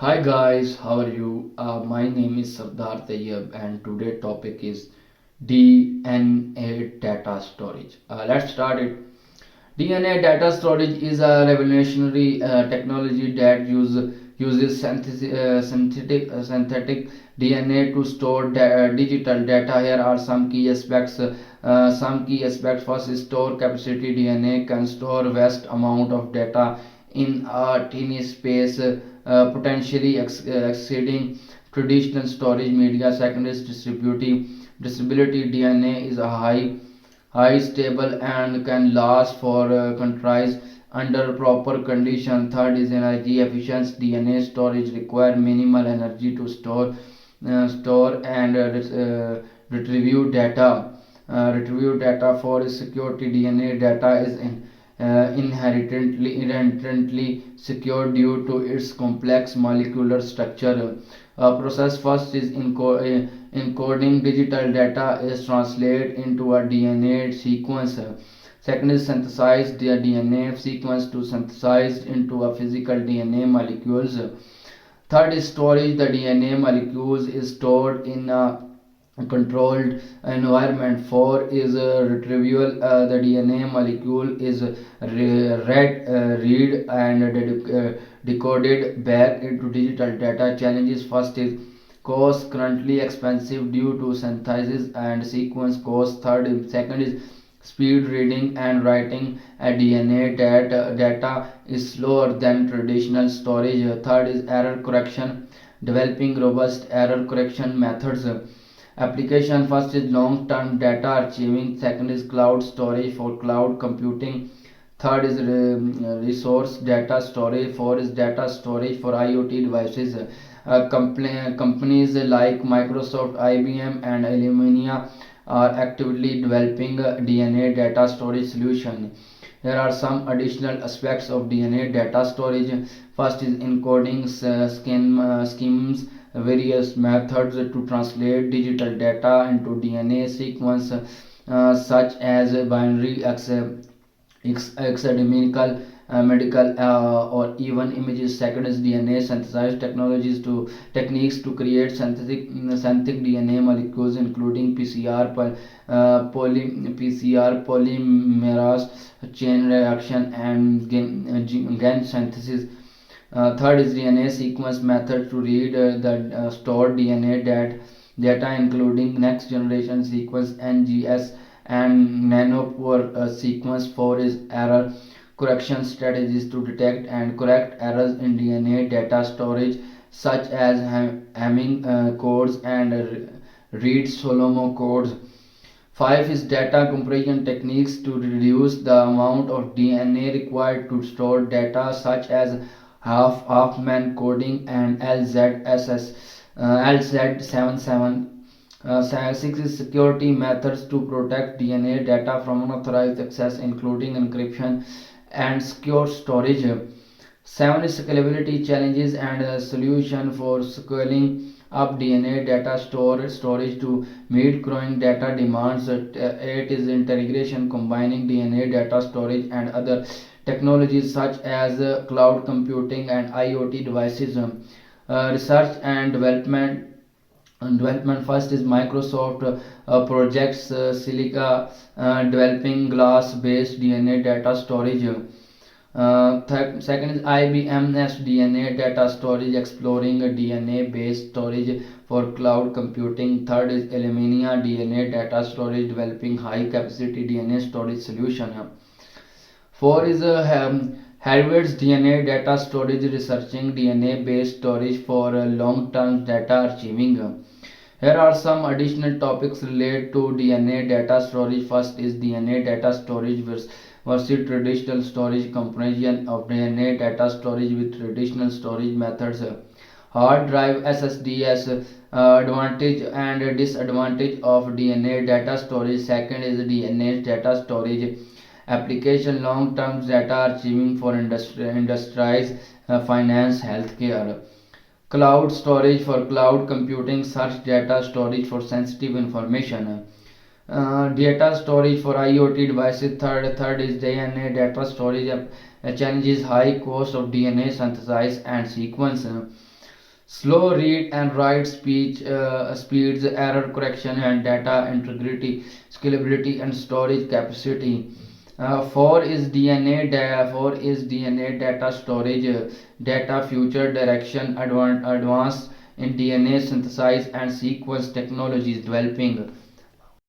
Hi guys, how are you? My name is Sardar Tayyab and today topic is DNA data storage. Let's start it. DNA data storage is a revolutionary technology that uses synthetic DNA to store digital data. Here are some key aspects. First, store capacity. DNA can store vast amount of data in a tiny space, potentially exceeding traditional storage media. Second is distributability. DNA is a high stable and can last for countries under proper condition. Third is energy efficiency. DNA storage require minimal energy to store and retrieve data. Retrieve data for security. DNA data is inherently secure due to its complex molecular structure. Process first is encoding digital data is translated into a DNA sequence. Second is synthesize the DNA sequence to synthesize into a physical DNA molecules. Third is storage. The DNA molecules is stored in a controlled environment. Four is retrieval. The DNA molecule is read and decoded back into digital data. Challenges first is cost, currently expensive due to synthesis and sequence cost. Second is speed. Reading and writing a DNA data is slower than traditional storage. Third is error correction. Developing robust error correction methods. Application first is long-term data archiving. Second is cloud storage for cloud computing. Third is resource data storage. Fourth is data storage for IoT devices. Companies like Microsoft, IBM, and Illumina are actively developing a DNA data storage solution. Here are some additional aspects of DNA data storage. First is encoding schemes, various methods to translate digital data into DNA sequence, such as binary, hexadecimal, medical, or even images. Second is DNA synthesis techniques to create synthetic DNA molecules, including PCR polymerase chain reaction and gen synthesis. Third is DNA sequence method to read the stored DNA data, including next generation sequence NGS and nanopore sequence. Four is error correction strategies to detect and correct errors in DNA data storage, such as Hamming codes and Reed-Solomon codes. Five is data compression techniques to reduce the amount of DNA required to store data, such as Huffman coding and LZ77. Six is security methods to protect DNA data from unauthorized access, including encryption and secure storage. Seven is scalability challenges and a solution for scaling up DNA data storage to meet growing data demands. Eight is integration, combining DNA data storage and other technologies such as cloud computing and IoT devices. Research and development first is Microsoft projects Silica, developing glass based DNA data storage. Second is IBM's DNA data storage, exploring a DNA based storage for cloud computing. Third is Illumina DNA data storage, developing high capacity DNA storage solution. Four is Harvard's DNA data storage, researching DNA based storage for long term data archiving. Here are some additional topics related to DNA data storage. First is DNA data storage versus traditional storage. Comparison of DNA data storage with traditional storage methods. Hard drive SSDs, advantage and disadvantage of DNA data storage. Second is DNA data storage application, long term data archiving for industries, finance, healthcare. Cloud storage for cloud computing, search data storage for sensitive information. Data storage for IoT devices. Third is DNA data storage. Challenges high cost of DNA synthesis and sequence. slow read and write speeds, error correction and data integrity, scalability and storage capacity. 4 is DNA data storage, data future direction, advance in DNA synthesis and sequence technologies developing.